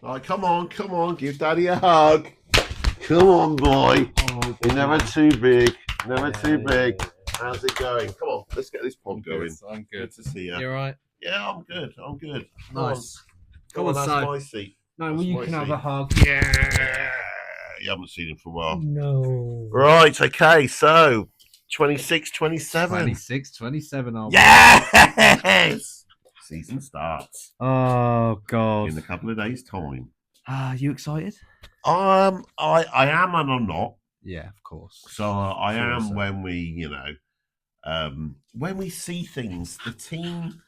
All right, come on, give Daddy a hug. Come on, boy. Oh, You're never too big. Never too big. yeah. How's it going? Come on, let's get this pod going. I'm Good to see you. You're right. Yeah, I'm good. I'm good. Nice. Come on, that's my seat. No, That's you my can have seat. a hug. Yeah. You haven't seen him for a while. No. Right, okay, so 26, 27. 26, 27 are we? Yes! Season starts Oh, God. in a couple of days' time. You excited? I am and I'm not. Yeah, of course. So I Sure, am so. when we see things. The team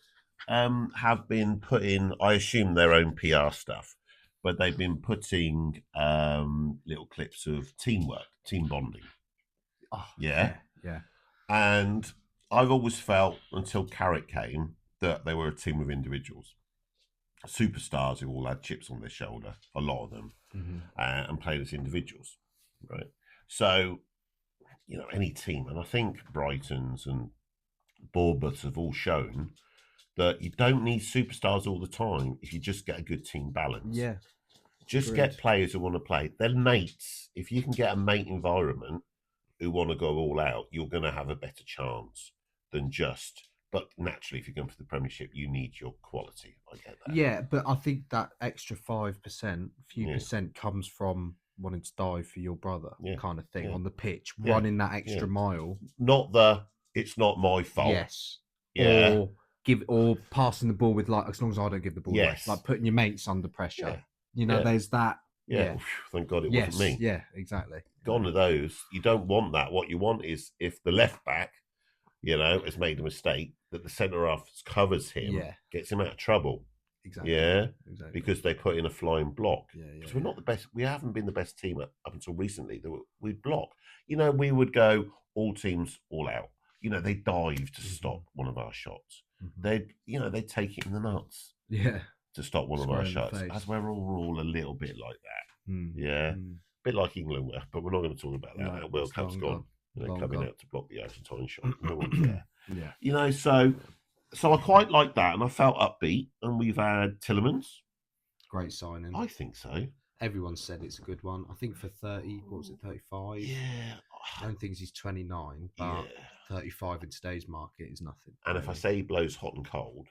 have been putting, I assume, their own PR stuff, but they've been putting little clips of teamwork, team bonding. Oh, Yeah. Yeah. And I've always felt until Carrick came that they were a team of individuals, superstars who all had chips on their shoulder, a lot of them, and played as individuals, right? So, any team, and I think Brighton's and Bournemouth's have all shown that you don't need superstars all the time if you just get a good team balance. Yeah. Just Agreed. get players who want to play. They're mates. If you can get a mate environment who want to go all out, you're going to have a better chance than just. But naturally, if you're going for the Premiership, you need your quality. I get that. Yeah, but I think that extra 5%, percent comes from wanting to die for your brother kind of thing on the pitch, running that extra mile. Not it's not my fault. Yes. Yeah. Or passing the ball with, like, as long as I don't give the ball away, like putting your mates under pressure. Yeah. There's that. Yeah. Thank God it wasn't me. Yeah, exactly. Gone are those. You don't want that. What you want is if the left back, has made a mistake, that the centre half covers him, gets him out of trouble. Exactly. Yeah. Exactly. Because they put in a flying block. Because we're not the best. We haven't been the best team up until recently. We'd block. We would go all teams all out. They dive to stop one of our shots. They'd take it in the nuts. Yeah. To stop one of our shots. As we're all a little bit like that. Yeah. A bit like England were, but we're not going to talk about that. No, World Cup's gone. Coming out to block the Argentine shot. No one care. Yeah. So I quite like that, and I felt upbeat. And we've had Tillemans. Great signing. I think so. Everyone said it's a good one. I think for 30, what was it, 35? Yeah. I don't think he's 29, but 35 in today's market is nothing. And if I say he blows hot and cold,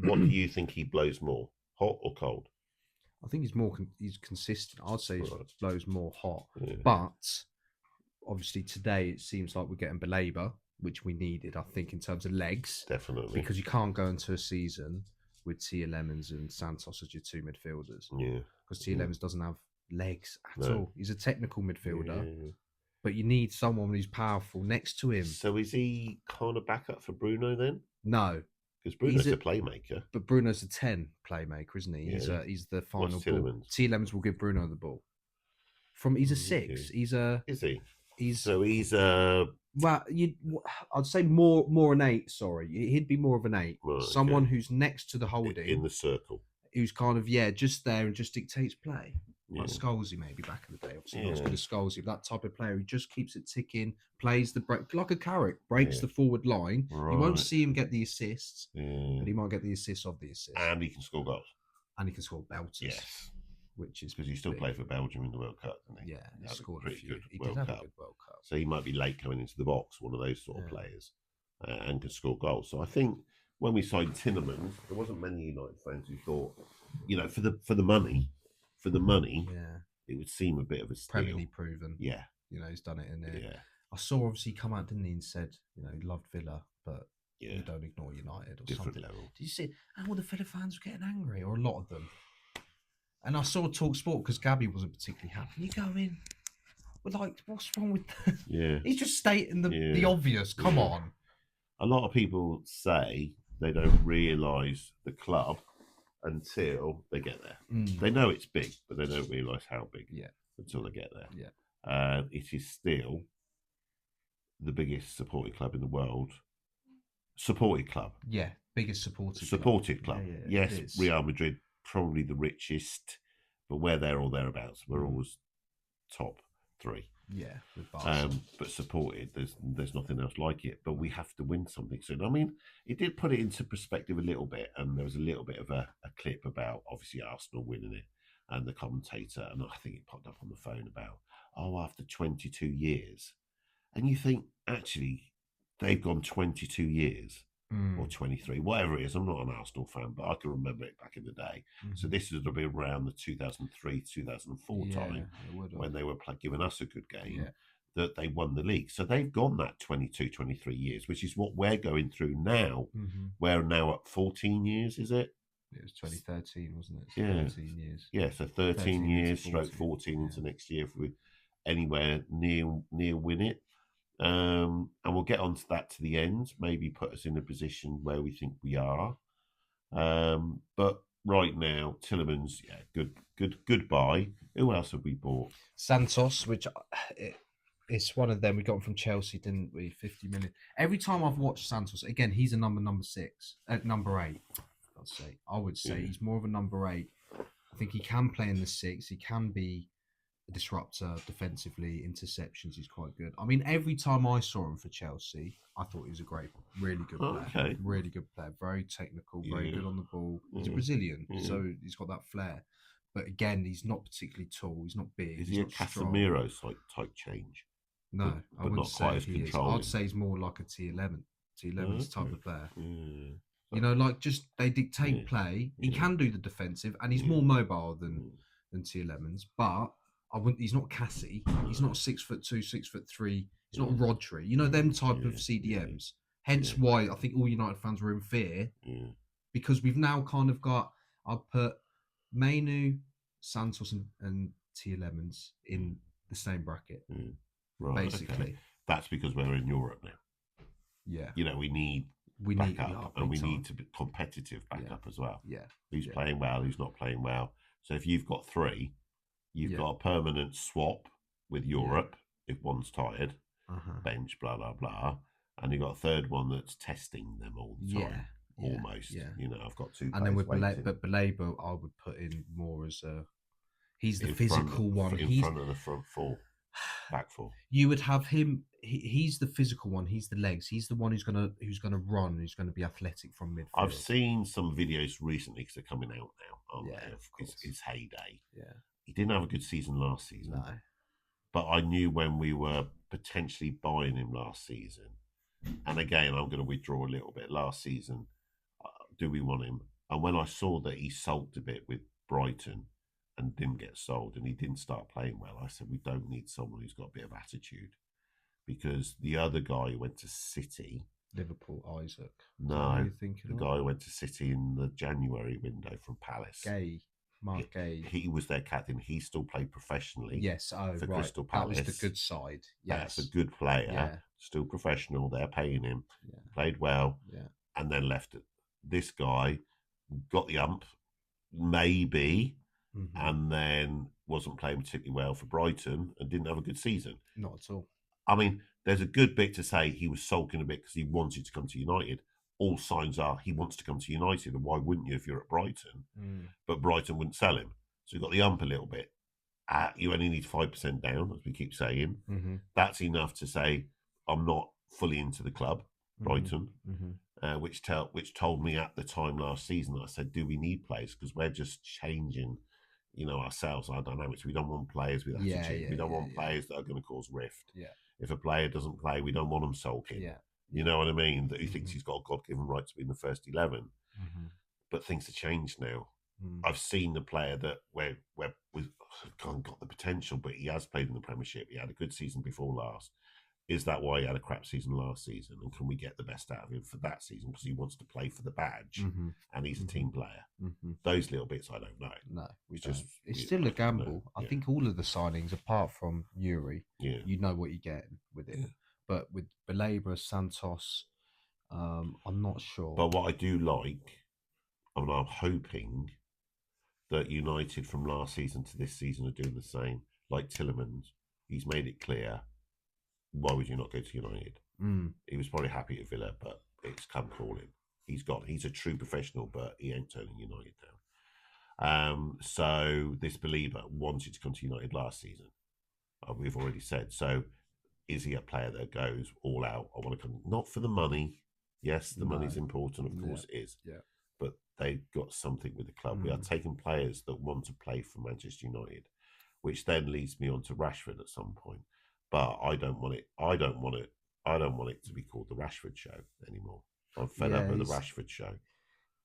what do you think he blows more, hot or cold? I think he's consistent. I'd say he blows more hot. Yeah. But obviously today it seems like we're getting Belabor, which we needed, I think, in terms of legs. Definitely. Because you can't go into a season with Tillemans and Santos as your two midfielders. Yeah. Because Tillemans doesn't have legs at all. He's a technical midfielder. But you need someone who's powerful next to him. So is he kind of backup for Bruno then? No. Because Bruno's a playmaker. But Bruno's a 10 playmaker, isn't he? Yeah. He's the final What's ball. Tillemans will give Bruno the ball. He's a 6. Is he? He's a... Well, I'd say more an 8, sorry. He'd be more of an 8. Right, someone who's next to the holding. In the circle. Who's kind of, just there and just dictates play. Like Scholesy maybe back in the day. Obviously not as good as Scholesy, but that type of player who just keeps it ticking, plays the break like a Carrick, breaks the forward line. Right. You won't see him get the assists, but he might get the assists of the assists. And he can score goals. And he can score belters. Yes. Which is because he still played for Belgium in the World Cup, didn't he? Yeah, he scored pretty good. He did have a good World Cup. So he might be late coming into the box, one of those sort of players, and can score goals. So I think when we signed Tillemans, there wasn't many United fans who thought, for the money, it would seem a bit of a steal. Premier League proven. Yeah. He's done it in there. Yeah. I saw obviously come out, didn't he, and said, he loved Villa, but you don't ignore United or different something. Level. Did you see? And all the Villa fans were getting angry, or a lot of them. And I saw Talk Sport because Gabby wasn't particularly happy. You go in, we're like, what's wrong with that? Yeah. He's just stating the obvious. Come on. A lot of people say they don't realise the club until they get there. They know it's big, but they don't realise how big until they get there. Yeah. It is still the biggest supported club in the world. Supported club. Yeah, biggest supported club. Yeah, yes, Real Madrid, probably the richest, but we're there or thereabouts. We're always top 3. Yeah, with Barca. But supported, there's nothing else like it. But we have to win something soon. I mean, it did put it into perspective a little bit, and there was a little bit of a clip about obviously Arsenal winning it, and the commentator, and I think it popped up on the phone about, after 22 years. And you think, actually, they've gone 22 years or 23, whatever it is. I'm not an Arsenal fan, but I can remember it back in the day. So this is to be around the 2003, 2004 time when they were giving us a good game that they won the league. So they've gone that 22, 23 years, which is what we're going through now. We're now at 14 years, is it? It was 2013, wasn't it? It's 13 years. Yeah, so 13 years, stroke 14 into next year if we anywhere near win it. And we'll get onto that to the end, maybe put us in a position where we think we are. But right now, Tielemans, good buy. Who else have we bought? Santos, which it's one of them. We got him from Chelsea, didn't we? 50 million. Every time I've watched Santos, again, he's a number 6, number 8. I would say he's more of a number 8. I think he can play in the 6. He can be a disruptor defensively. Interceptions, he's quite good. I mean, every time I saw him for Chelsea, I thought he was a really good player. Okay. Really good player. Very technical, very good on the ball. He's a Brazilian, so he's got that flair. But again, he's not particularly tall. He's not big. Is he a Casemiro type change? No, I wouldn't not quite as say he is. I'd say he's more like a T11. T11's type of player. You know, like just they dictate play. He can do the defensive, and he's more mobile than T11's. But I wouldn't. He's not Cassie. He's not 6'2", 6'3". He's not Rodri. You know, them type of CDMs. Hence why I think all United fans were in fear because we've now kind of got. I'd put Mainu, Santos, and T11's in the same bracket. Right, basically. Okay. That's because we're in Europe now. Yeah. You know, we need backup, and we need to be competitive backup as well. Yeah. Who's playing well, who's not playing well. So if you've got 3, you've got a permanent swap with Europe if one's tired, bench, blah, blah, blah. And you've got a third one that's testing them all the time. Almost. Yeah. You know, I've got 2 players. And then with Baleba, I would put in more as a... He's the physical one. In front of the front 4. Back 4. You would have him. He's the physical one. He's the legs. He's the one who's gonna run. Who's gonna be athletic from midfield. I've seen some videos recently because they're coming out now, aren't they? Of his heyday. Yeah. He didn't have a good season last season. No. But I knew when we were potentially buying him last season, and again, I'm going to withdraw a little bit. Last season, do we want him? And when I saw that he sulked a bit with Brighton and didn't get sold and he didn't start playing well, I said, we don't need someone who's got a bit of attitude. Because the other guy who went to City... Liverpool, Isaac. No, the guy who went to City in the January window from Palace. Mark Gay. He was their captain. He still played professionally. Yes, for Crystal Palace. That was the good side. Yes. That's a good player. Still professional. They're paying him. Played well. And then left it. This guy got the ump, maybe... and then wasn't playing particularly well for Brighton and didn't have a good season. Not at all. I mean, there's a good bit to say he was sulking a bit because he wanted to come to United. All signs are he wants to come to United, and why wouldn't you if you're at Brighton? But Brighton wouldn't sell him. So he got the ump a little bit. You only need 5% down, as we keep saying. That's enough to say, I'm not fully into the club, Brighton. Which told me at the time last season, I said, do we need players? Because we're just changing ourselves, our dynamics. We don't want players with attitude. We don't want players that are going to cause rift. If a player doesn't play, we don't want him sulking. You know what I mean? That he thinks he's got a God-given right to be in the first 11. But things have changed now. I've seen the player that where we've got the potential, but he has played in the Premiership. He had a good season before last. Is that why he had a crap season last season? And can we get the best out of him for that season? Because he wants to play for the badge and he's a team player. Those little bits I don't know. No. It's still a gamble. I think all of the signings, apart from Yuri, you know what you get with him. But with Baleba, Santos, I'm not sure. But what I do like, and I'm hoping that United from last season to this season are doing the same. Like Tielemans, he's made it clear. Why would you not go to United? He was probably happy at Villa, but it's come calling. He's a true professional, but he ain't turning United down. So this Baleba wanted to come to United last season. We've already said. So is he a player that goes all out? I want to come, not for the money. Yes, the money's important, of course it is. but they've got something with the club. We are taking players that want to play for Manchester United, which then leads me on to Rashford at some point. But I don't want it. I don't want it to be called the Rashford Show anymore. I'm fed up with the Rashford Show.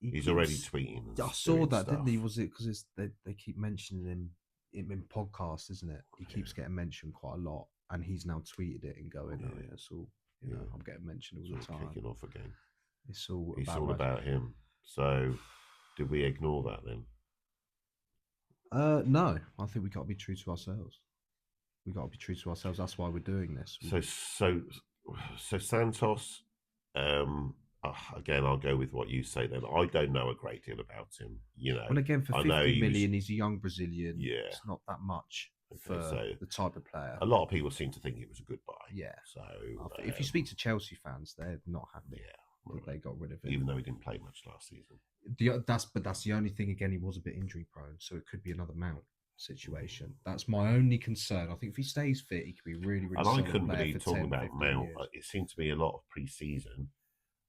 He's already tweeting. I saw that, stuff. didn't he? Was it because they keep mentioning him in podcasts, isn't it? He keeps getting mentioned quite a lot, and he's now tweeted it and going, "Oh yeah, so I'm getting mentioned all the time." Kicking off again. It's all about him. So, did we ignore that then? No, I think we got to be true to ourselves. We got to be true to ourselves. That's why we're doing this. So Santos. Again, I'll go with what you say. Then I don't know a great deal about him. Well, again, for 50 million, he's a young Brazilian. Yeah, it's not that much for the type of player. A lot of people seem to think it was a good buy. Yeah. So if you speak to Chelsea fans, they're not happy. Yeah, that they got rid of him, even though he didn't play much last season. That's the only thing. Again, he was a bit injury prone, so it could be another Mount situation. That's my only concern. I think if he stays fit, he could be really, really. And I couldn't believe talking about Mount. It seemed to be a lot of pre-season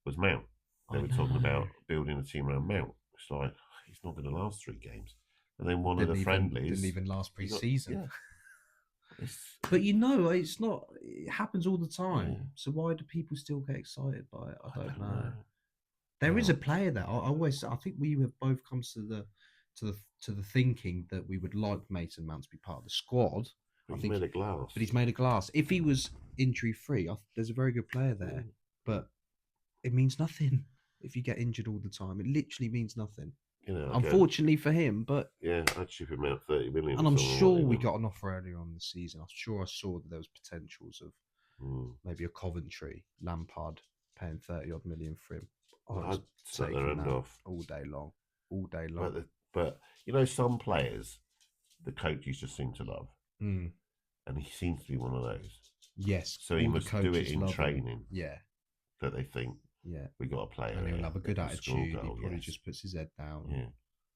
was Mount. They were talking about building a team around Mount. It's like he's not going to last 3 games, and then one of the friendlies didn't even last pre-season. Yeah. But it's not. It happens all the time. Yeah. So why do people still get excited by it? I don't know. There is a player there. I think we have both come to the thinking that we would like Mason Mount to be part of the squad. But he's made of glass. But he's made of glass. If he was injury free, there's a very good player there. But it means nothing if you get injured all the time. It literally means nothing. Unfortunately for him, but I'd ship him out 30 million. And I'm sure we got an offer earlier on in the season. I'm sure I saw that there was potentials of maybe a Coventry, Lampard paying 30 odd million for him. I'd set their end off all day long. But some players, the coaches just seem to love, and he seems to be one of those. Yes. So he must do it in training. Yeah. That they think. Yeah, we got a player. And he'll have a good attitude. He probably just puts his head down. Yeah,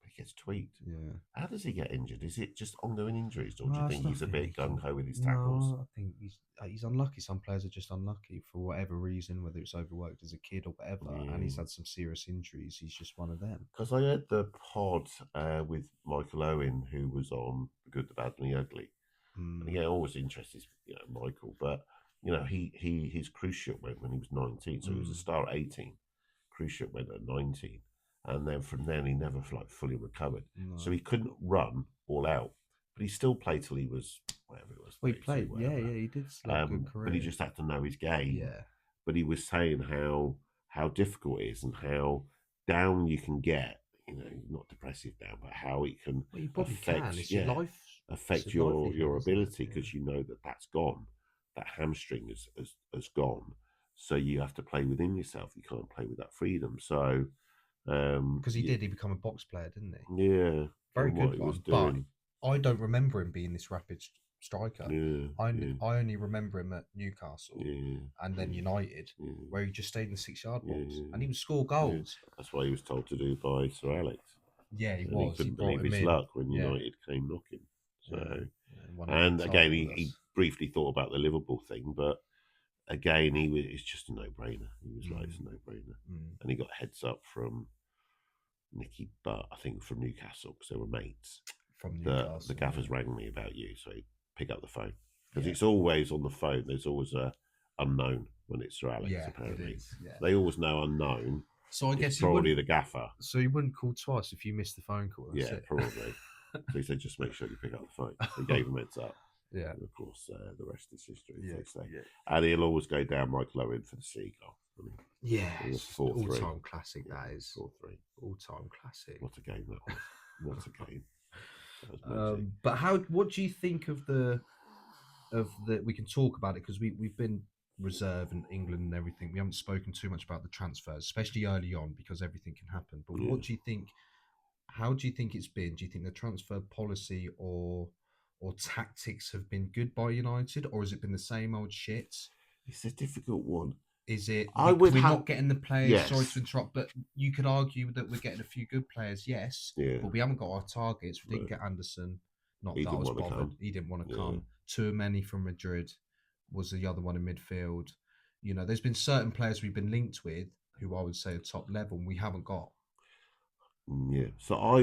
he gets tweaked. Yeah. How does he get injured? Is it just ongoing injuries, or do you think he's a bit gung ho with his tackles? No, I think he's unlucky. Some players are just unlucky for whatever reason, whether it's overworked as a kid or whatever, and he's had some serious injuries. He's just one of them. Because I heard the pod with Michael Owen, who was on The Good, the Bad, and the Ugly, and he always interested, Michael, but. His cruise ship went when he was 19, so he was a star at 18. Cruise ship went at 19, and then from then he never fully recovered. No. So he couldn't run all out, but he still played till he was whatever it was. Well, he played, he did. Good career. But he just had to know his game. Yeah. But he was saying how difficult it is and how down you can get. Not depressive down, but how it can affect your ability because you know that's gone. That hamstring has gone, so you have to play within yourself. You can't play with that freedom. So, because he become a box player, didn't he? Yeah, very good one. But I don't remember him being this rapid striker. Yeah, I only remember him at Newcastle and then United, where he just stayed in the 6-yard box and he would score goals. Yeah. That's what he was told to do by Sir Alex. Yeah, he was. He couldn't believe his luck when United came knocking. So, and again, he briefly thought about the Liverpool thing, but again, it's just a no-brainer. He was like, it's a no-brainer. And he got heads up from Nicky Butt, I think, from Newcastle, because they were mates. From Newcastle. The gaffers rang me about you, so he pick up the phone. Because it's always on the phone, there's always a unknown when it's Sir Alex, apparently. They always know unknown. So I guess probably the gaffer. So you wouldn't call twice if you missed the phone call. That's it. Probably. So he said, just make sure you pick up the phone. He gave him heads up. Yeah. And of course, the rest is history, as they say. Yeah. And he'll always go down Michael Owen for the Seagull. Yeah. It's all-time classic, that is. 4-3. All-time classic. What a game that was. What a game. But what do you think of the we can talk about it because we've been reserve in England and everything. We haven't spoken too much about the transfers, especially early on, because everything can happen. But what do you think? How do you think it's been? Do you think the transfer policy or tactics have been good by United, or has it been the same old shit? It's a difficult one. Is it? We're not getting the players. Yes. Sorry to interrupt, but you could argue that we're getting a few good players. Yes, but we haven't got our targets. We didn't get Anderson. Not that I was bothered. He didn't want to come. Too many from Madrid was the other one in midfield. There's been certain players we've been linked with who I would say are top level, and we haven't got. Yeah. So I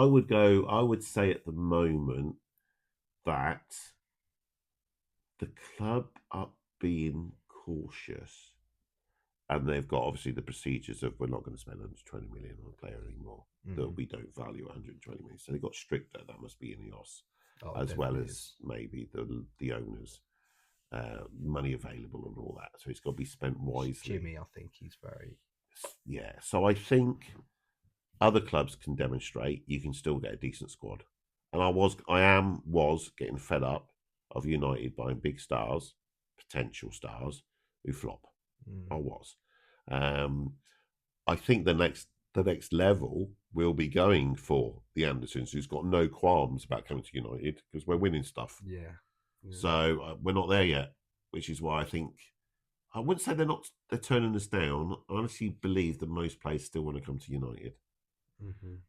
would go. I would say at the moment that the club are being cautious, and they've got obviously the procedures of we're not going to spend 120 million on a player anymore. That we don't value 120 million. So they got stricter. That must be in EOS, as well as maybe the owners. Money available and all that, so it's got to be spent wisely. Jimmy, I think he's very So I think other clubs can demonstrate you can still get a decent squad, and I was getting fed up of United buying big stars, potential stars who flop. I was. I think the next level will be going for the Andersons, who's got no qualms about coming to United because we're winning stuff. Yeah. So we're not there yet, which is why I wouldn't say they're turning us down. I honestly believe that most players still want to come to United.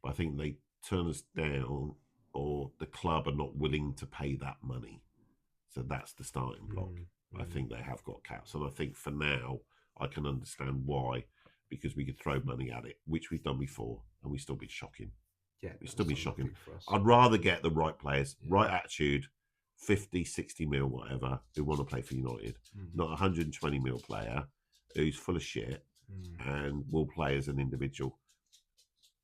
But I think they turn us down, or the club are not willing to pay that money. So that's the starting block. I think they have got caps. And I think for now, I can understand why, because we could throw money at it, which we've done before, and we still be shocking. Yeah, it'd still be shocking. I'd rather get the right players, right attitude, 50, 60 mil, whatever, who want to play for United, not a 120 mil player who's full of shit and will play as an individual.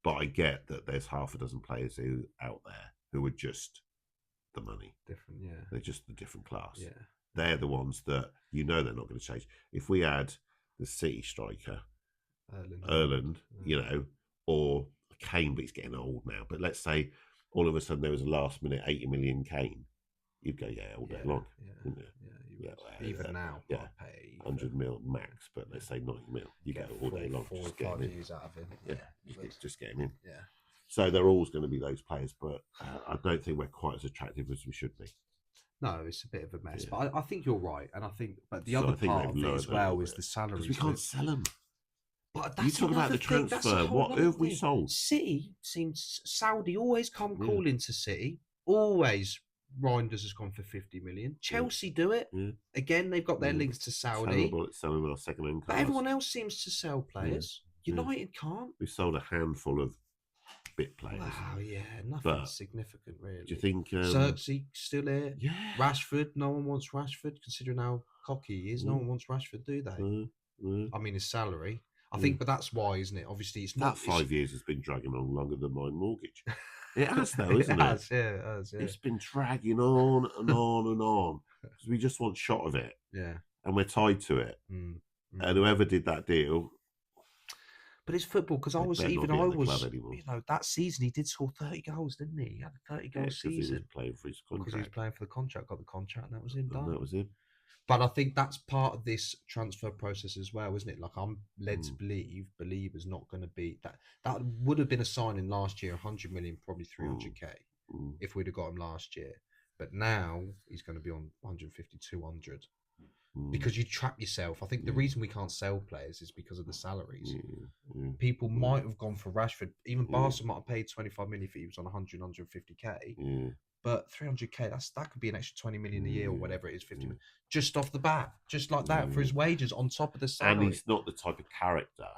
But I get that there's half a dozen players out there who are just the money. Different, yeah. They're just the different class. Yeah. They're the ones that they're not going to change. If we had the City striker, Erland, or Kane, but he's getting old now. But let's say all of a sudden there was a last minute 80 million Kane, you'd go, all day long. Even now, yeah, pay 100 mil max, but let's say 90 mil, you go all day long. Just get him in. Out of him. Just get him in. Yeah. So they're always going to be those players, but I don't think we're quite as attractive as we should be. No, it's a bit of a mess, but I think you're right, and I think, but the other part of it as well is the salaries. Because we can't sell them. But you talk about the transfer. Who have we sold? City seems Saudi always come calling to City. Always Reinders has gone for 50 million. Chelsea do it again. They've got their links to Saudi. Terrible at selling our second-hand cars. But everyone else seems to sell players. United can't. We sold a handful of bit players. Wow, nothing significant really. Do you think Xerxes still here? Yeah. Rashford, no one wants Rashford, considering how cocky he is. No one wants Rashford, do they? I mean, his salary. I think, but that's why, isn't it? Obviously, it's not. That 5 years has been dragging on longer than my mortgage. It has, though, isn't it? It has. It's been dragging on and on and on because we just want shot of it. Yeah. And we're tied to it. And whoever did that deal. But it's football, because I was, that season he did score 30 goals, didn't he? He had a 30-goal season. He was playing for his contract. Because he was playing for the contract, got the contract, and that was him done. And that was him. But I think that's part of this transfer process as well, isn't it? Like, I'm led to believe is not going to be that. That would have been a signing last year, 100 million, probably 300k, if we'd have got him last year. But now he's going to be on 150, 200. Because you trap yourself. I think the reason we can't sell players is because of the salaries. People might have gone for Rashford. Even Barca might have paid 25 million if he was on 100, 150k. But 300k, that could be an extra 20 million a year or whatever it is, 50 million, just off the bat, just like that for his wages on top of the salary. And he's not the type of character.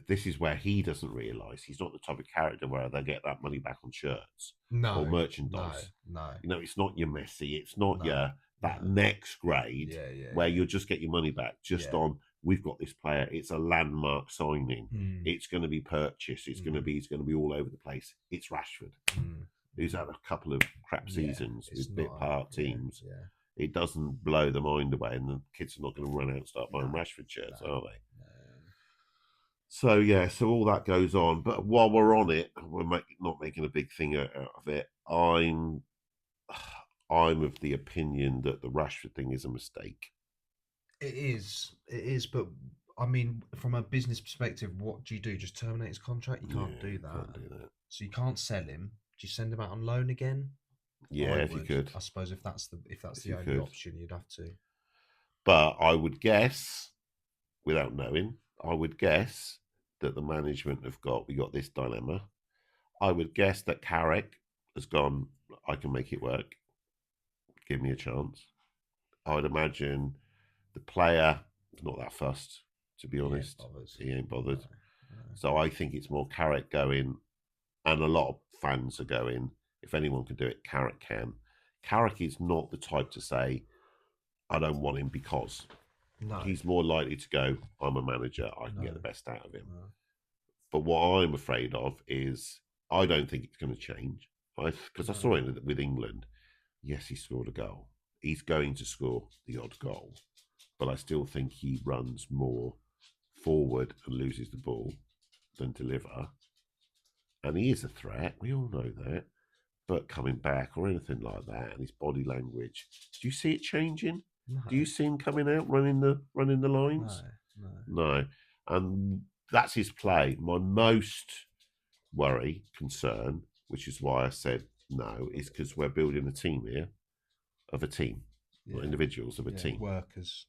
This is where he doesn't realise he's not the type of character where they get that money back on shirts or merchandise. No. It's not your Messi. It's not your next grade where you'll just get your money back on. We've got this player. It's a landmark signing. It's going to be purchased. It's going to be all over the place. It's Rashford. Who's had a couple of crap seasons with bit part teams. It doesn't blow the mind away, and the kids are not going to run out and start buying Rashford shirts, are they? So all that goes on. But while we're on it, we're not making a big thing out of it. I'm of the opinion that the Rashford thing is a mistake. It is. But I mean, from a business perspective, what do you do? Just terminate his contract? You can't do that. Can't do that. So you can't sell him. Do you send him out on loan again? Yeah, if you could. I suppose if that's the only option, you'd have to. But I would guess, without knowing, that the management we got this dilemma. I would guess that Carrick has gone, I can make it work. Give me a chance. I would imagine the player is not that fussed, to be honest. He ain't bothered. So I think it's more Carrick going, and a lot of fans are going, if anyone can do it, Carrick can. Carrick is not the type to say, I don't want him because. No. He's more likely to go, I'm a manager, I can get the best out of him. No. But what I'm afraid of is, I don't think it's going to change. Because I saw it with England. Yes, he scored a goal. He's going to score the odd goal. But I still think he runs more forward and loses the ball than deliver. And he is a threat. We all know that. But coming back or anything like that, and his body language, do you see it changing? No. Do you see him coming out running the lines? No. And that's his play. My most concern, which is why I said no, is because we're building a team here of a team, not individuals of a team, workers.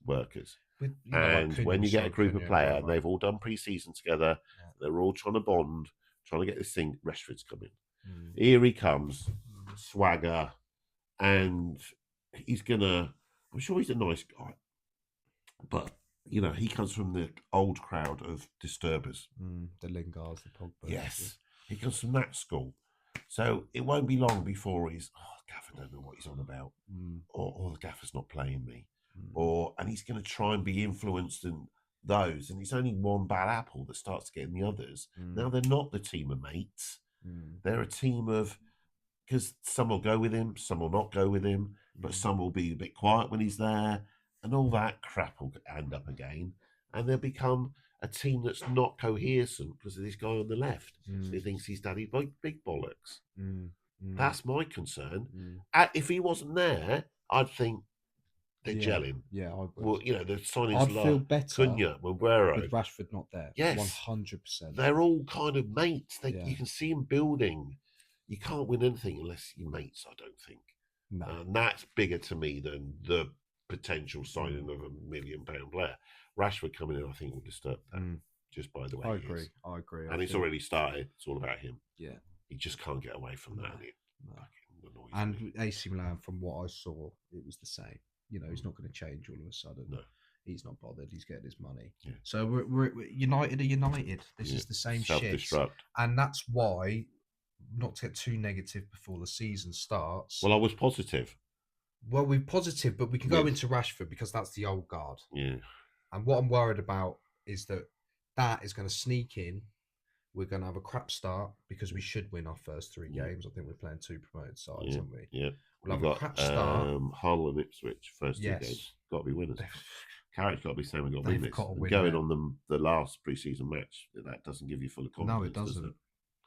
With, and like when you get a group of players and they've all done pre-season together, they're all trying to bond, trying to get this thing. Rashford's coming. Here he comes, swagger, and he's gonna. I'm sure he's a nice guy, but he comes from the old crowd of disturbers. The Lingards, the Pogba. Yes, he comes from that school. So it won't be long before he's, Gaffer don't know what he's on about, or the Gaffer's not playing me, and he's going to try and be influenced in those, and it's only one bad apple that starts getting the others. Now they're not the team of mates; they're a team of, because some will go with him, some will not go with him, but some will be a bit quiet when he's there, and all that crap will end up again, and they'll become a team that's not cohesive because of this guy on the left who thinks he's daddy big bollocks. That's my concern. If he wasn't there, I'd think they're gelling. Yeah, I would. Well, the signings I'd feel better Cunha, Aguero, with Rashford not there. Yes, 100%. They're all kind of mates. You can see them building. You can't win anything unless you're mates, I don't think. No. And that's bigger to me than the potential signing of £1 million player. Rashford coming in, I think, will disturb that just by the way he is. I agree. And it's already started. It's all about him. Yeah. He just can't get away from that. And AC Milan, from what I saw, it was the same. He's not going to change all of a sudden. No. He's not bothered. He's getting his money. Yeah. So we're United are United. This is the same shit. And that's why, not to get too negative before the season starts. Well, I was positive. Well, we're positive, but we can go into Rashford because that's the old guard. Yeah. And what I'm worried about is that is going to sneak in. We're going to have a crap start because we should win our first 3 games. I think we're playing 2 promoted sides, aren't we? Yeah. We'll have a crap start. Hull and Ipswich, first 2 games. Got to be winners. Carrick's got to be saying we've got to win this. Going on the last pre-season match, that doesn't give you full of confidence. No, it doesn't.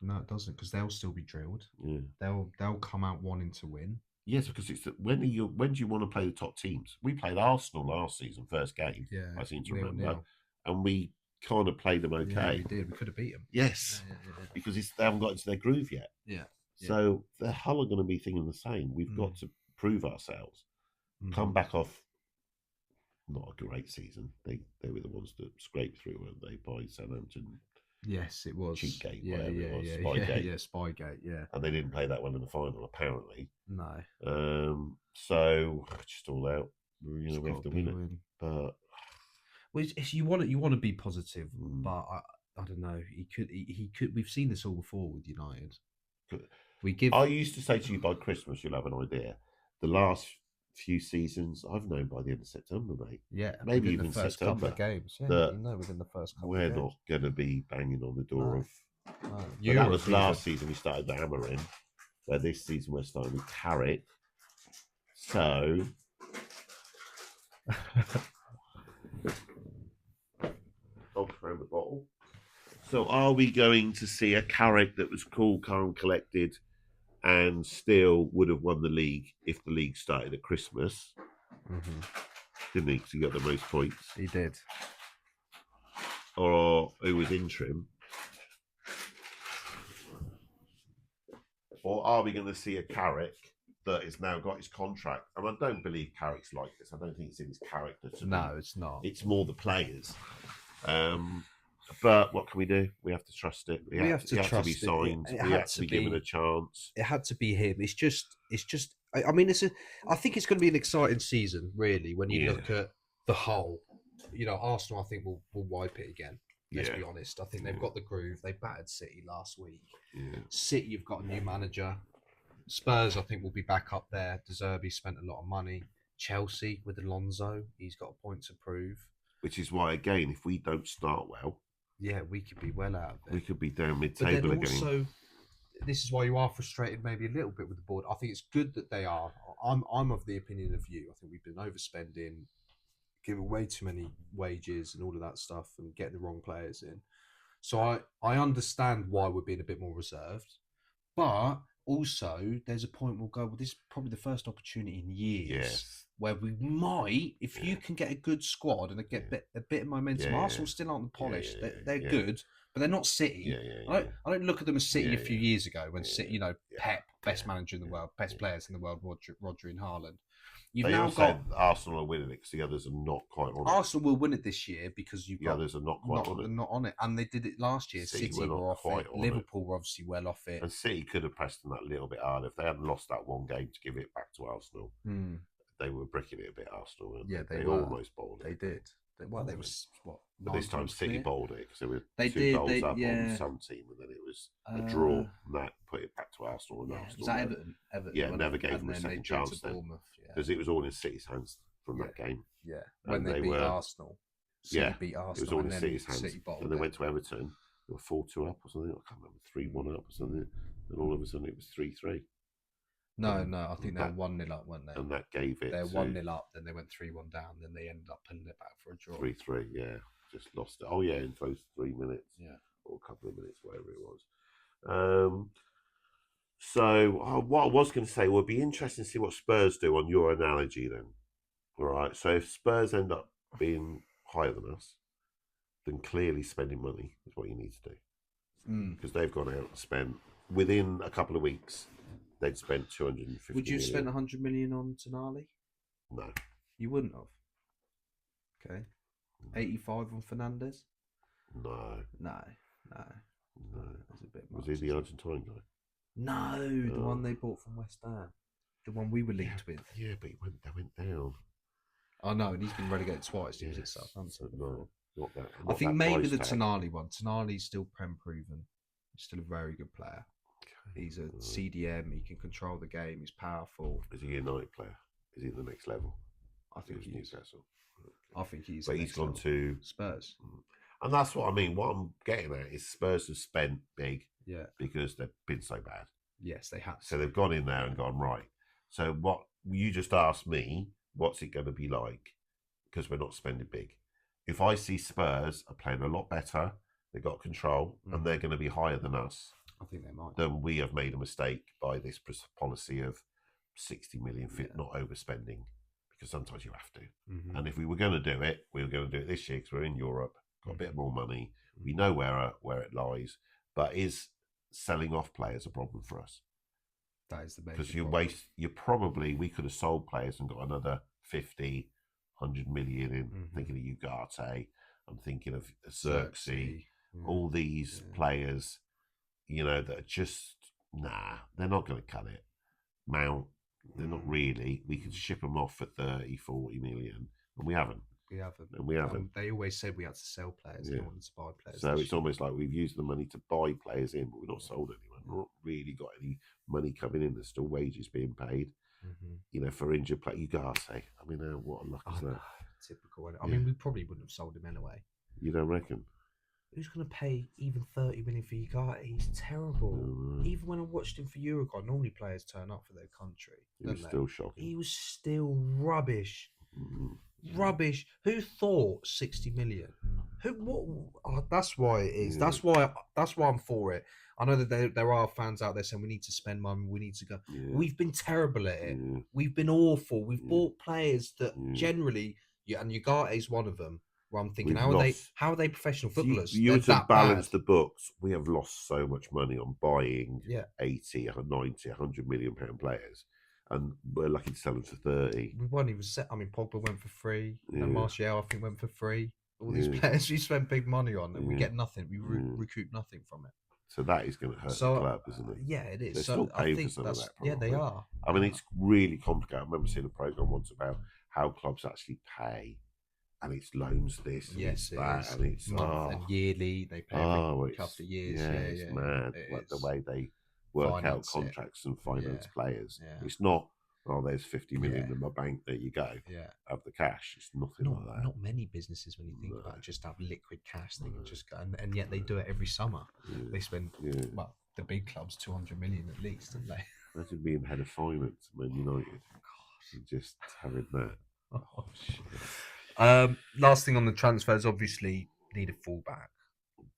No, it doesn't, because they'll still be drilled. Yeah. They'll come out wanting to win. Yes, because it's when do you want to play the top teams? We played Arsenal last season, first game. Yeah, I seem to remember, and we kind of played them okay. Yeah, we did. We could have beat them. Yes, because they haven't got into their groove yet. Yeah. So the Hull are going to be thinking the same. We've got to prove ourselves. Come back off. Not a great season. They were the ones that scraped through, weren't they? By Southampton. Yes, it was. Cheatgate, whatever it was. Spygate. Spygate, yeah. And they didn't play that one in the final, apparently. No. So just all out. We have to win it. But you want to be positive, but I don't know. He could. We've seen this all before with United. I used to say to you, by Christmas you'll have an idea. The last few seasons, I've known by the end of September, mate. Yeah, maybe even the first September. Couple of games. Yeah, within the first couple. We're of games. not going to be banging on the door of. No. That was last season. We started hammering. Where this season we're starting with Carrick. So. Dog around the bottle. So are we going to see a Carrick that was cool, calm, collected, and still would have won the league if the league started at Christmas? Didn't he? Because he got the most points. He did. Or who was interim? Or are we going to see a Carrick that has now got his contract? And I don't believe Carrick's like this. I don't think it's in his character. It's not. It's more the players. But what can we do? We have to trust it. We have to trust to be signed. We have to be given a chance. It had to be him. It's just. I mean, I think it's going to be an exciting season, really, when you look at the whole. Arsenal, I think, will wipe it again. Let's be honest. I think they've got the groove. They battered City last week. Yeah. City have got a new manager. Spurs, I think, will be back up there. De Zerbi spent a lot of money. Chelsea with Alonso, he's got a point to prove. Which is why, again, if we don't start well, yeah, we could be well out of it. We could be down mid-table again. Also, this is why you are frustrated maybe a little bit with the board. I think it's good that they are. I'm of the opinion of you. I think we've been overspending, giving way too many wages and all of that stuff, and getting the wrong players in. So I understand why we're being a bit more reserved, but also there's a point we'll go, well, this is probably the first opportunity in years where we might, if you can get a good squad and get a bit of momentum. Arsenal still aren't polished. They're good, but they're not City. I don't look at them as City a few years ago when City, Pep, best manager in the world, best players in the world, Rodri and Haaland. You've now got Arsenal are winning it because the others are not quite on it. Arsenal will win it this year because the others are not quite on it. Not on it, and they did it last year. City were off it. Liverpool were obviously well off it, and City could have pressed them that little bit harder if they hadn't lost that one game to give it back to Arsenal. They were bricking it a bit. Arsenal, they almost bowled it. They did. Well, they was what? But this time City bowled it because they were two goals up on some team, and then it was a draw. And that put it back to Arsenal. And Arsenal was that Everton? Yeah, never gave them a second chance then because it was all in City's hands from that game. Yeah, when they beat Arsenal. City beat Arsenal. It was all in City's hands. And they it. went to Everton. They were 4-2 up or something. I can't remember, 3-1 up or something. And all of a sudden it was 3-3. No, I think they were 1-0 up, weren't they? And that gave it. They were 1-0 up, then they went 3-1 down, then they ended up pulling it back for a draw. 3-3, yeah. Just lost it. Oh, yeah, in those 3 minutes. Yeah. Or a couple of minutes, whatever it was. So, what I was going to say, would be interesting to see what Spurs do on your analogy then. All right. So, if Spurs end up being higher than us, then clearly spending money is what you need to do. Because they've gone out and spent, within a couple of weeks, they'd spent 250 Would you have million. spent 100 million on Tonali? No. You wouldn't have? Okay. 85 on Fernandes? No. That's a bit much. Was he the Argentine guy? No, the one they bought from West Ham. The one we were linked with. Yeah, but they went down. I know, and he's been relegated twice. He was at Southampton. No, not that. I think maybe the Tonali one. Tonali's still Prem proven. He's still a very good player. Okay. He's a CDM. He can control the game. He's powerful. Is he a United player? Is he the next level? I think he's Newcastle. I think he's. But he's gone to Spurs. And that's what I mean. What I'm getting at is Spurs have spent big. Yeah. Because they've been so bad. Yes, they have. So they've gone in there and gone, right. So what you just asked me, what's it going to be like? Because we're not spending big. If I see Spurs are playing a lot better, they've got control, and they're going to be higher than us. I think they might. Then we have made a mistake by this policy of 60 million not overspending. Because sometimes you have to. And if we were going to do it, we were going to do it this year because we're in Europe, got a bit more money. We know where it lies. But is selling off players a problem for us? That is the major because we could have sold players and got another 50, 100 million in. Thinking of Ugarte, I'm thinking of Xerxes, all these players, that are just, they're not going to cut it. Mount, they're not really. We could ship them off for 30, 40 million, and we haven't. We haven't. They always said we had to sell players. They wanted to buy players. So it's almost like we've used the money to buy players in, but we've not sold anyone. We've not really got any money coming in. There's still wages being paid. For injured players. Ugarte. I mean, what a luck is that? Typical. I mean, we probably wouldn't have sold him anyway. You don't reckon? Who's going to pay even 30 million for Ugarte? He's terrible. Even when I watched him for Uruguay, normally players turn up for their country. He was still shocking. He was still rubbish. Rubbish. Who thought 60 million? That's why it is. That's why I'm for it. I know that there are fans out there saying we need to spend money, we need to go. We've been terrible at it. We've been awful. We've bought players that generally, and Ugarte is one of them. Where I'm thinking, how are they professional footballers? You were to balance the books. We have lost so much money on buying 80, 90, 100 million pound players. And we're lucky to sell them for 30. We weren't even set. I mean, Pogba went for free. And Martial, I think, went for free. All these players we spent big money on, and we get nothing. We recoup nothing from it. So that is going to hurt the club, isn't it? Yeah, it is. They're still paying for some of that, probably. Yeah, they are. I mean, it's really complicated. I remember seeing a programme once about how clubs actually pay and it's loans this, and Yes, it's it that, is. and it's Month and yearly. They pay every couple of years. yeah, Yeah, it's yeah, mad. yeah. Like the way they work out Finance it. contracts and finance players. Yeah. It's not, oh, there's 50 million Yeah. in my bank. There you go. Yeah. Have the cash. It's nothing like that. Not many businesses, when you think about it, just have liquid cash. They can just go, and yet they do it every summer. Yeah. They spend well, the big clubs 200 million at least, don't they? Imagine being head of finance at Man United. And just having that. Oh, shit. Last thing on the transfers, obviously need a fullback.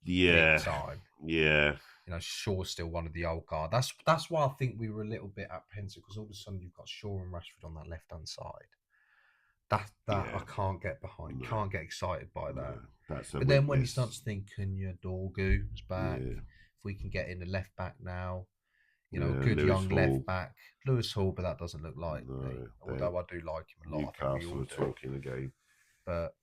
Yeah. Big time. Yeah. You know, Shaw's still one of the old guard. That's why I think we were a little bit apprehensive, because all of a sudden you've got Shaw and Rashford on that left hand side. That I can't get behind. No. Can't get excited by that. No. That's a but then weakness. when you start to think, Cunha, Dorgu's back. Yeah. If we can get in a left back now, you know, Yeah, good Lewis young Hall. left back. Lewis Hall, but that doesn't look likely. No, Although I do like him a lot. Newcastle I think we all are do. talking again. But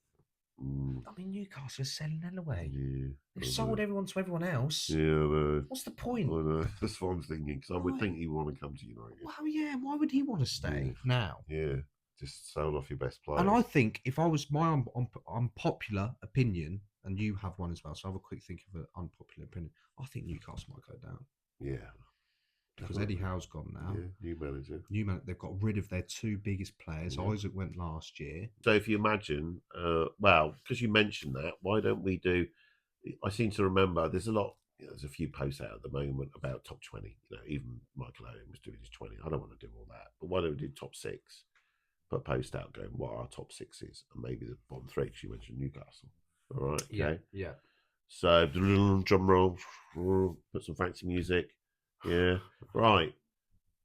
I mean, Newcastle are selling hell away. Yeah, They've sold everyone to everyone else. Yeah, What's the point? I know. That's what I'm thinking. Because I would think he would want to come to United. Well, yeah. Why would he want to stay now? Yeah, just sell off your best players. And I think if I was my unpopular opinion, and you have one as well, so I have a quick think of an unpopular opinion. I think Newcastle might go down. Yeah. Because Eddie Howe's gone now. Yeah, new manager. They've got rid of their two biggest players. Yeah. Isaac went last year. So if you imagine, well, because you mentioned that, why don't we do? I seem to remember there's a lot. There's a few posts out at the moment about top 20. You know, even Michael Owen was doing his 20. I don't want to do all that, but why don't we do top 6? Put a post out going what our top 6 is, and maybe the bottom 3. Because you mentioned Newcastle. All right. Okay. Yeah. So drum roll. Put some fancy music. Yeah. Right.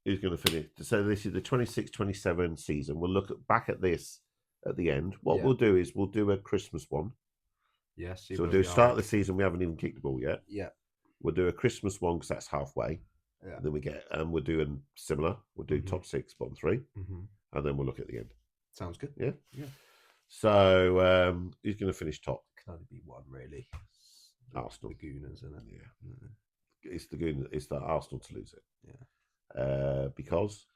Who's going to finish? So this is the 26-27 season. We'll look back at this at the end. What we'll do is we'll do a Christmas one. Yes. So we'll do start of the season. We haven't even kicked the ball yet. Yeah. We'll do a Christmas one because that's halfway. Yeah. And then we get we'll do a similar. We'll do top 6, bottom 3, and then we'll look at the end. Sounds good. Yeah. Yeah. So who's going to finish top? Can only be one really. Arsenal. The Gooners, isn't it? Yeah. It's the Gooners. It's the Arsenal to lose it. Yeah. Because.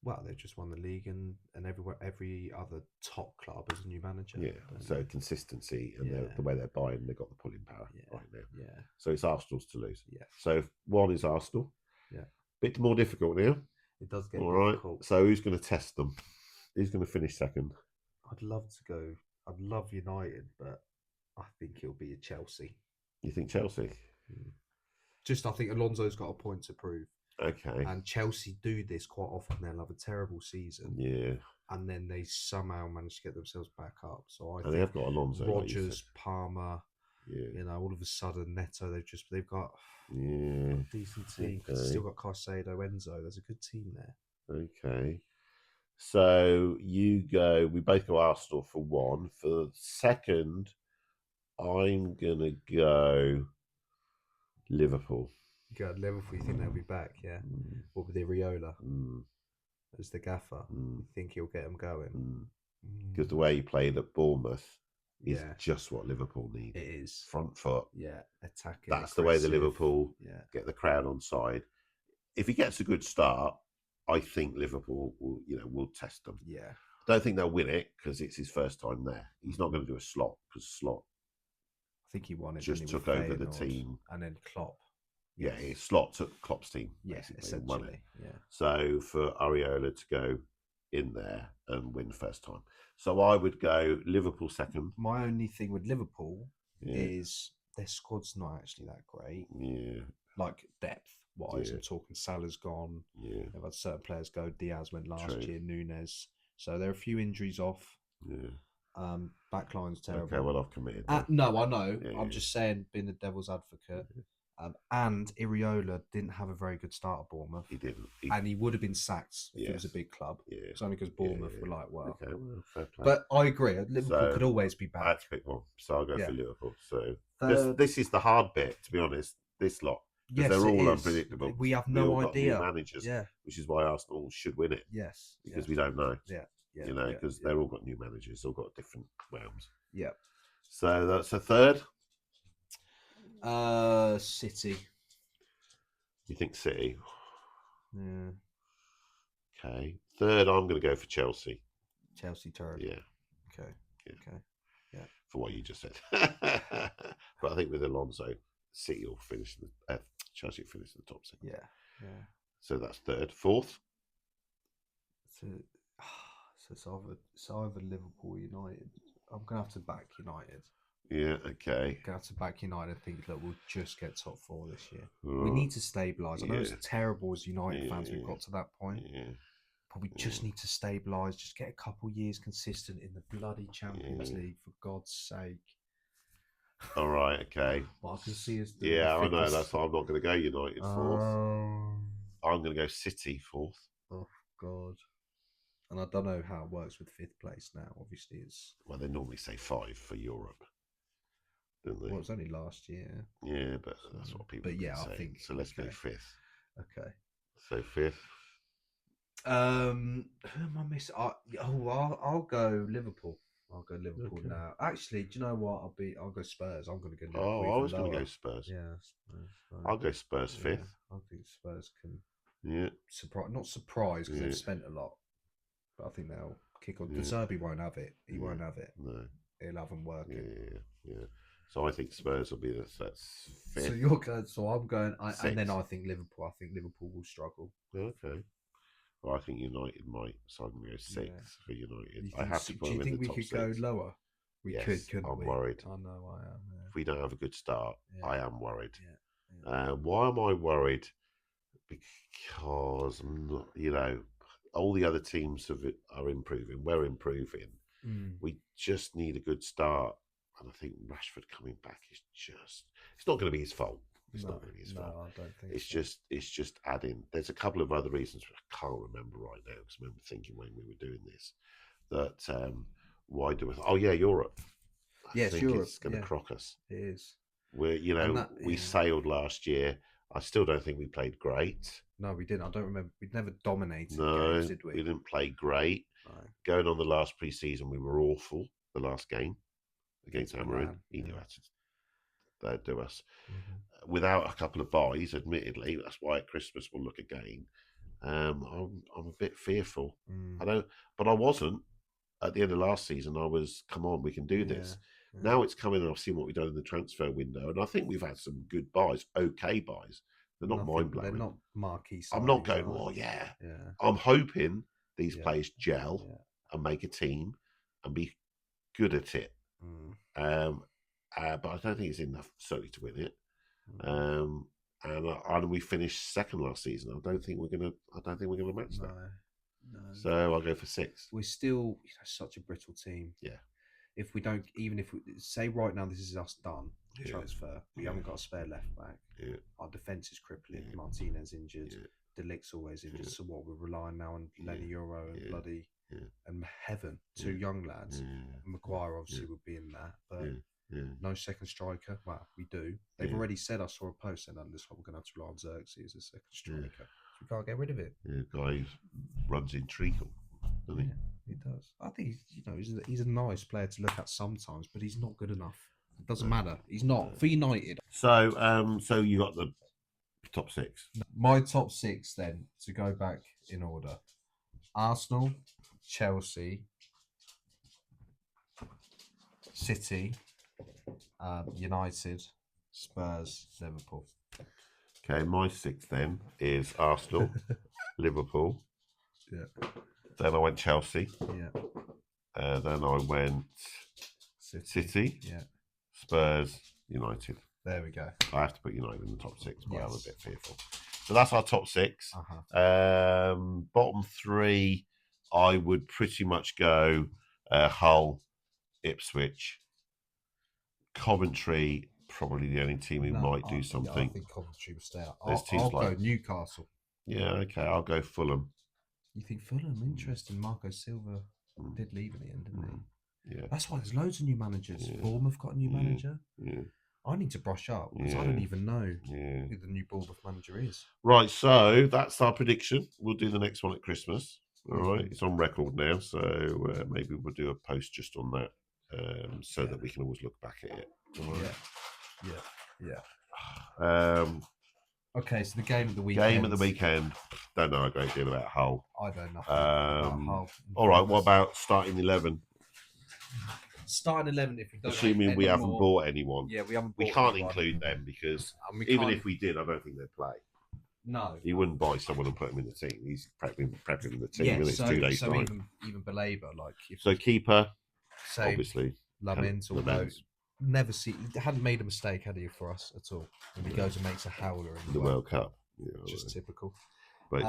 Well, they've just won the league, and every other top club has a new manager. Yeah, so consistency and the way they're buying, they've got the pulling power right now. Yeah. So it's Arsenal's to lose. Yeah. So if one is Arsenal. Yeah. Bit more difficult now. It does get difficult. Right. So who's going to test them? Who's going to finish second? I'd love United, but I think it'll be a Chelsea. You think Chelsea? Just I think Alonso's got a point to prove. Okay. And Chelsea do this quite often. They'll have a terrible season. Yeah. And then they somehow manage to get themselves back up. So I think they have got Alonso. Rodgers, Palmer. Yeah. You know, all of a sudden Neto. They've got a decent team. Okay. Still got Caicedo, Enzo. There's a good team there. Okay. So you go. We both go Arsenal for one. For second, I'm gonna go Liverpool. You go Liverpool. You think they'll be back? Yeah. What with Iriola as the gaffer? You think he'll get them going? Because the way he played at Bournemouth is just what Liverpool need. It is front foot. Yeah, attacking. That's the way the Liverpool get the crowd on side. If he gets a good start, I think Liverpool will test them. Yeah. I don't think they'll win it because it's his first time there. He's not going to do a slot because Slot. I think he won it. Just took over the team, and then Klopp. Yeah, Slot took Klopp's team. Yeah, essentially. Won it. Yeah. So for Areola to go in there and win first time, so I would go Liverpool second. My only thing with Liverpool is their squad's not actually that great. Yeah. Like depth wise, I'm talking Salah's gone. Yeah. They've had certain players go. Diaz went last year. Nunes. So there are a few injuries off. Yeah. Backline's terrible. Okay, well I've committed. No, I know. I'm just saying, being the devil's advocate. And Iriola didn't have a very good start at Bournemouth. He didn't. And he would have been sacked if it was a big club. Yeah. It's only because Bournemouth were like, well. Okay, well, fair play. But I agree. Liverpool could always be back. I had to pick one, so I'll go for Liverpool. So this is the hard bit, to be honest, this lot. Because they're all unpredictable. We have no idea. Got new managers, which is why Arsenal should win it. Yes. Because we don't know. Yeah. Because they're all got new managers, all got different realms. Yeah. So that's a third. City. You think City? Yeah. Okay. Third, I'm going to go for Chelsea. Chelsea third. Yeah. Okay. Okay. Yeah. For what you just said. But I think with Alonso, City will finish Chelsea will finish in the top 6. Yeah. Yeah. So that's third. Fourth? So, it's either Liverpool or United. I'm gonna have to back United. Yeah, okay. Gonna have to back United and think that we'll just get top 4 this year. Right. We need to stabilise. I know it's Yeah. terrible as United fans we've got to that point. Yeah. But we just need to stabilise, just get a couple years consistent in the bloody Champions League, for God's sake. All right, okay. But I can see us doing I know. That's why I'm not going to go United fourth. I'm going to go City fourth. Oh, God. And I don't know how it works with 5th place now. Obviously, it's... Well, they normally say 5 for Europe, don't they? Well, it was only last year. Yeah, but that's what people say. I think... So let's go 5th. Okay. So 5th. Who am I missing? I'll go Liverpool. I'll go Liverpool now. Actually, do you know what? I'll go Spurs. I'm going to go Liverpool. I was going to go Spurs. Yeah, Spurs. I'll go Spurs 5th. I think Spurs can. Yeah. Not surprise because they've spent a lot, but I think they'll kick on. De Zerbi won't have it. He won't have it. No. He'll have them working. Yeah. So I think Spurs will be that's 5th. So you're going. So I'm going. And then I think Liverpool. I think Liverpool will struggle. Okay. Well, I think United might, so I'm going to go 6th for United. I have to put do you them in think the top we could 6. go lower? We yes, couldn't I'm we? worried. I know I am. Yeah. If we don't have a good start, I am worried. Yeah. Why am I worried? Because all the other teams are improving. We're improving. We just need a good start, and I think Rashford coming back is just—it's not going to be his fault. It's not really his fault. I don't think it's just adding. There's a couple of other reasons which I can't remember right now because I remember thinking when we were doing this that why do we? Oh yeah, Europe. I think Europe. It's going to crock us. It is. We sailed last year. I still don't think we played great. No, we didn't. I don't remember. We never dominated games, did we? We didn't play great. No. Going on the last pre-season, we were awful. The last game against Amarin, he knew how to do us. Without a couple of buys, admittedly, that's why at Christmas we'll look again. I'm a bit fearful. But I wasn't at the end of last season. I was, come on, we can do this. Yeah. Now it's coming, and I've seen what we've done in the transfer window, and I think we've had some good buys, okay buys. They're not mind blowing. They're not marquee. I'm not going. I'm hoping these players gel and make a team and be good at it. But I don't think it's enough certainly to win it. And we finished second last season. I don't think we're gonna match that. No. So I'll go for 6. We're still such a brittle team. Yeah. If we don't, even if we say right now this is us done transfer, we haven't got a spare left back. Yeah. Our defence is crippling. Martinez injured. De Ligt's always injured. So what, we're relying now on Lenny Euro and bloody and Heaven, 2 young lads. Maguire obviously would be in that, but no second striker. Well, we do. They've already said, I saw a post saying that this we're going to have to rely on Xerxes as a second striker. So we can't get rid of it. Yeah, guy runs in treacle, doesn't he? Yeah, he does. I think he's a nice player to look at sometimes, but he's not good enough. It doesn't matter. He's not for United. So, so you got the top 6. My top 6 then, to go back in order: Arsenal, Chelsea, City, United, Spurs, Liverpool. Okay, my 6 then is Arsenal, Liverpool. Yeah. Then I went Chelsea. Yeah. Then I went City. Yeah. Spurs, United. There we go. I have to put United in the top 6, but I'm a bit fearful. So that's our top 6. Bottom 3, I would pretty much go Hull, Ipswich, Coventry. Probably the only team who might do something. I think Coventry will stay out. I'll go Newcastle. Yeah, okay. I'll go Fulham. You think Fulham? Interesting. Marco Silva did leave in the end, didn't he? Yeah. That's why there's loads of new managers. Bournemouth got a new manager. Yeah. I need to brush up because I don't even know who the new Bournemouth manager is. Right, so that's our prediction. We'll do the next one at Christmas. All right, it's on record now, so maybe we'll do a post just on that, so that we can always look back at it. All right. Yeah. Okay, so the game of the weekend. Don't know a great deal about Hull. I don't know. About Hull. All right, what about starting 11? starting 11 if we don't. Assuming we haven't bought anyone. Yeah, we haven't. We can't include them because even if we did, I don't think they'd play. No, he wouldn't buy someone and put him in the team. He's prepping the team. Yeah, It's 2 days time. Even Belabor, like so keeper, obviously Lamens, although never see he hadn't made a mistake, had he, for us at all? And he goes and makes a howler in the World Cup. Yeah, just typical. But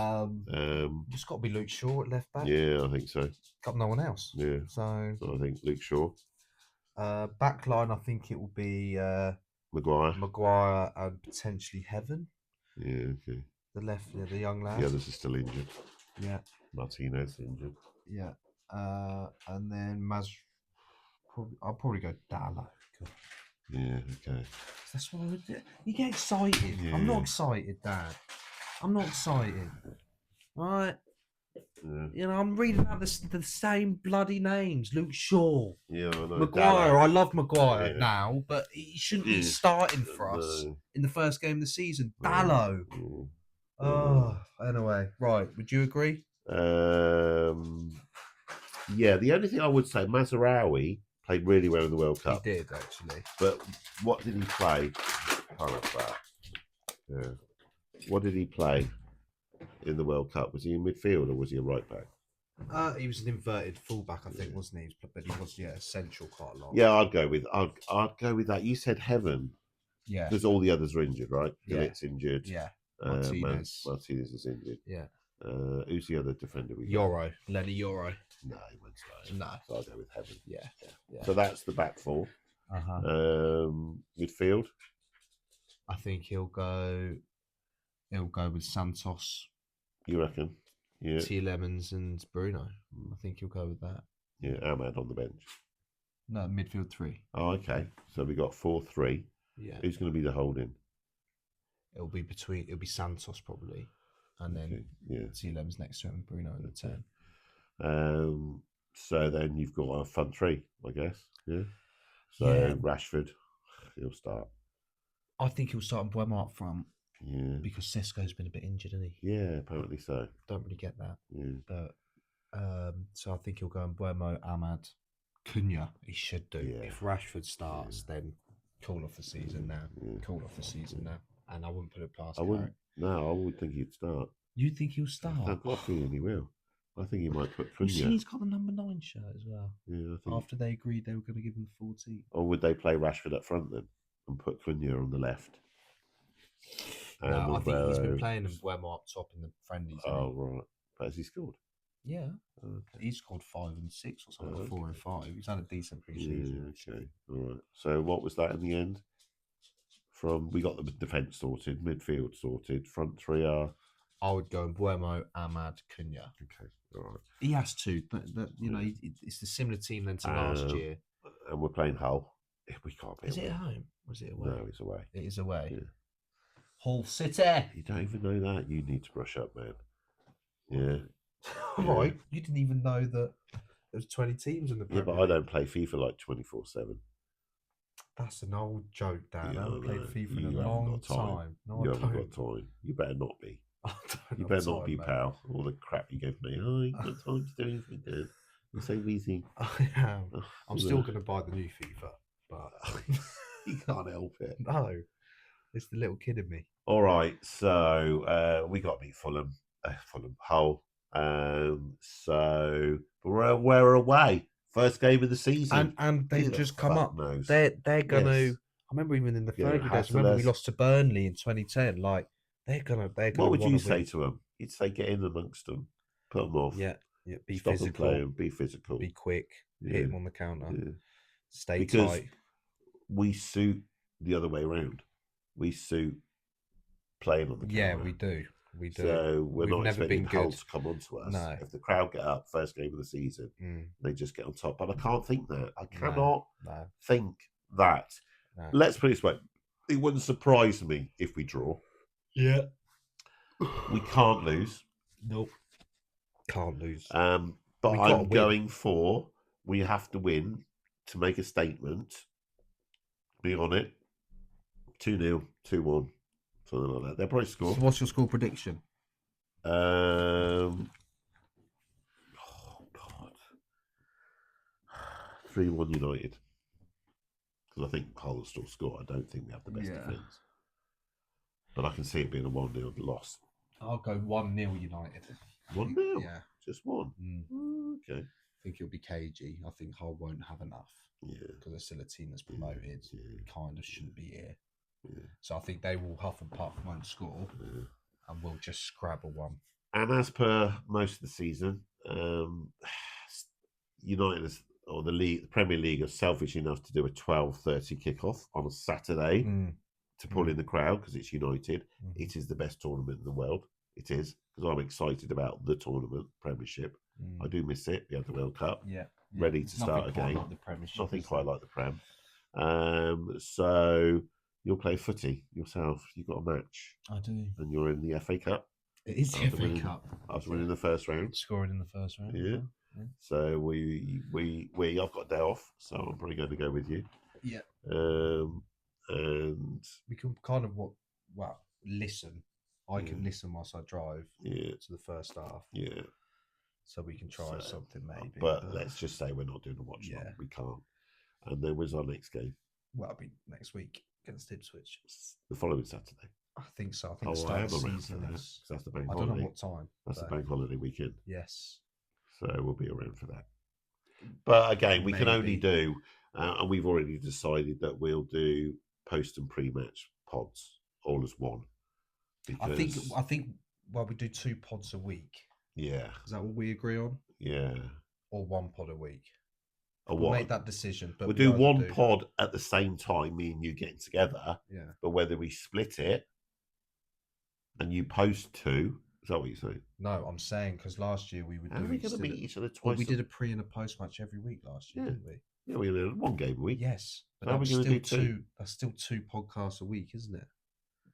just got to be Luke Shaw at left back. Yeah, I think so. Got no one else. Yeah, so I think Luke Shaw. Back line, I think it will be Maguire and potentially Heaven. Yeah, okay. The young lad. The others are still injured. Yeah. Martinez injured. Yeah. And then I'll probably go Dallo. Yeah, okay. That's what I would do. You get excited. Yeah. I'm not excited, Dad. I'm not excited. Right? Yeah. You know, I'm reading out the same bloody names. Luke Shaw. Yeah, I know. Maguire. Dallo. I love Maguire now, but he shouldn't be starting for us in the first game of the season. Dallo. Anyway, right. Would you agree? Yeah, the only thing I would say, Mazraoui played really well in the World Cup. He did, actually. But what did he play? Yeah. What did he play in the World Cup? Was he in midfield or was he a right back? He was an inverted fullback, I think, wasn't he? But he was, essential quite a lot. Yeah, I'd go with that. You said Heaven. Yeah. Because all the others are injured, right? Yeah. It's injured. Yeah. Martinez is injured. Yeah. Who's the other defender we got? Euro. Lenny Euro. No, he won't start. No. So I'll go with Heaven. Yeah. So that's the back four. Midfield. I think he'll go with Santos. You reckon? Yeah. T. Lemons and Bruno. I think he'll go with that. Yeah, Ahmad on the bench. No, midfield 3. Oh, okay. So we got 4-3. Yeah. Who's going to be the holding? It'll be Santos probably, and then T. Lemons next to him and Bruno in the 10. So then you've got a front 3, I guess. Yeah. So Rashford, he'll start. I think he'll start on Buemo up front. Yeah. Because Sesko's been a bit injured, hasn't he? Yeah, apparently so. Don't really get that. Yeah. But so I think he'll go on Buemo, Ahmad, Cunha. He should do. Yeah. If Rashford starts, then call off the season now. Yeah. Call off the season now. And I wouldn't put it past him. No, I would think he'd start. You think he'll start? I've got a feeling he will. I think he might put Cunha. You've seen he's got the number 9 shirt as well. Yeah, I think. After they agreed they were going to give him the 14. Or would they play Rashford up front then and put Cunha on the left? No, I think he's been playing him Buemo up top in the friendlies. Oh, right. But has he scored? Yeah. Okay. He scored 5 and 6 or something, 4 and 5. He's had a decent pre-season. Yeah, okay. All right. So what was that in the end? We got the defence sorted, midfield sorted, front 3 are... I would go Buemo, Ahmad, Cunha. Okay, all right. He has to, but it's the similar team than to last year. And we're playing Hull. We can't be. Is it at home or is it away? No, it's away. It is away. Yeah. Hull City. You don't even know that. You need to brush up, man. Yeah. Right. You didn't even know that there's 20 teams in the Premier League. Yeah, but I don't play FIFA like 24/7. That's an old joke, Dan. I haven't played FIFA in a long time. No, you haven't got time. You better not be. You better not be, pal. All the crap you gave me. Oh, you got time to do anything, Dad. You're so busy. I am. I'm still going to buy the new FIFA, but you can't help it. No, it's the little kid in me. All right, so we got to beat Fulham, Hull. So we're away. First game of the season, and they've just come up. They're going to. I remember even in the third days. Remember we lost to Burnley in 2010. Like they're gonna. What would you say to them? You'd say get in amongst them, put them off. Yeah. Be Stop physical. Playing, be physical. Be quick. Hit them on the counter. Yeah. Stay tight. We suit the other way around. We suit playing on the counter. Yeah, we do. We do. So we've not expecting Hull to come onto us. No. If the crowd get up first game of the season, they just get on top. But I can't think that. I cannot think that. No. Let's put it this way. It wouldn't surprise me if we draw. Yeah. We can't lose. Nope. Can't lose. But I'm going for we have to win to make a statement. Be on it. 2-0, 2-1. Something like that. They'll probably score. So what's your score prediction? Oh God. 3-1 United. Because I think Hull will still score. I don't think we have the best defence. But I can see it being a 1-0 loss. I'll go 1-0 United. 1-0? Yeah. Just one? Okay. I think it'll be cagey. I think Hull won't have enough. Yeah. Because they're still a team that's promoted. Yeah. Kind of shouldn't be here. Yeah. So I think they will huff and puff, won't score. Yeah. And we'll just scrabble one. And as per most of the season, United or the Premier League are selfish enough to do a 12:30 kickoff on a Saturday to pull in the crowd because it's United. It is the best tournament in the world. It is, because I'm excited about the tournament, Premiership. I do miss it. We had the World Cup. Ready to start again. Like the Premiership, nothing quite like the Prem. So you'll play footy yourself. You've got a match. I do. And you're in the FA Cup. It is the FA Cup. After winning the first round. Scoring in the first round. Yeah. So I've got a day off, so I'm probably going to go with you. Yeah. And we can kind of listen. I can listen whilst I drive to the first half. Yeah. So we can try something maybe. But let's just say we're not doing a watch long. We can't. And then when's our next game? Well, it'll be next week against Ipswich. The following Saturday. I think so. I think the start of the season is. That's the bank holiday. I don't know what time. That's the bank holiday weekend. Yes. So we'll be around for that. But again, we can only do, and we've already decided that we'll do post and pre-match pods all as one. I think. Well, we do 2 pods a week. Yeah. Is that what we agree on? Yeah. Or 1 pod a week. We'll make that decision. But we'll do one pod at the same time, me and you getting together. Yeah. But whether we split it and you post 2, is that what you're saying? No, I'm saying because last year we would do. Are we going to meet each other twice? Well, we did a pre and a post match every week last year, didn't we? Yeah, we did 1 game a week. Yes, but that's still do 2. That's still 2 podcasts a week, isn't it?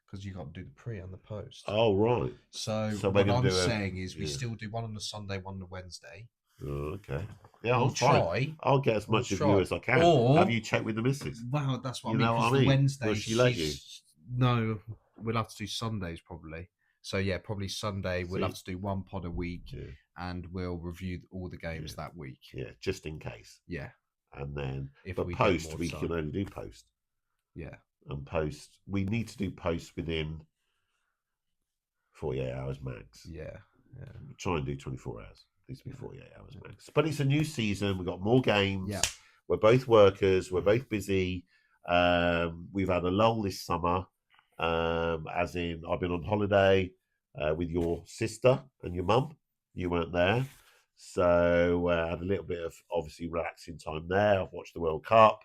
Because you got to do the pre and the post. Oh right. So what I'm saying is we still do 1 on the Sunday, 1 on the Wednesday. Oh, okay. Yeah, I'll try. I'll get as much of you as I can. Or have you checked with the missus? Well, that's what I mean. Wednesday, she let you? No, we'll have to do Sundays probably. So yeah, probably Sunday. We'll have to do 1 pod a week, and we'll review all the games that week. Yeah, just in case. Yeah. And then, but post we can only do post. Yeah. And post, we need to do post within 48 hours max. Yeah. Try and do 24 hours. Needs to be 48 hours max. But it's a new season. We've got more games. Yeah. We're both workers. We're both busy. We've had a lull this summer. As in, I've been on holiday with your sister and your mum. You weren't there. So I had a little bit of, obviously, relaxing time there. I've watched the World Cup.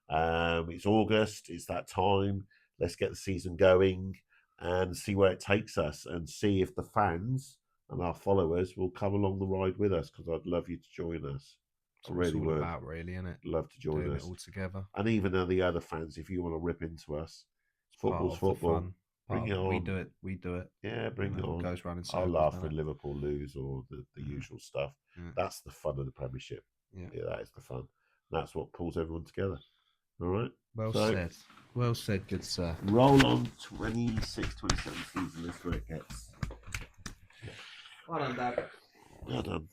It's August. It's that time. Let's get the season going and see where it takes us and see if the fans and our followers will come along the ride with us, because I'd love you to join us. I really would. About, really, isn't it? Love to join us all together. And even the other fans, if you want to rip into us, football's football. Bring it on. We do it. Yeah, bring it on. Goes round in circles. I'll laugh when Liverpool lose or the usual stuff. Yeah. That's the fun of the Premiership. Yeah, that is the fun. That's what pulls everyone together. All right. Well said. Well said, good sir. Roll on 26-27 season. That's where it gets. Well done, Dad. Well done.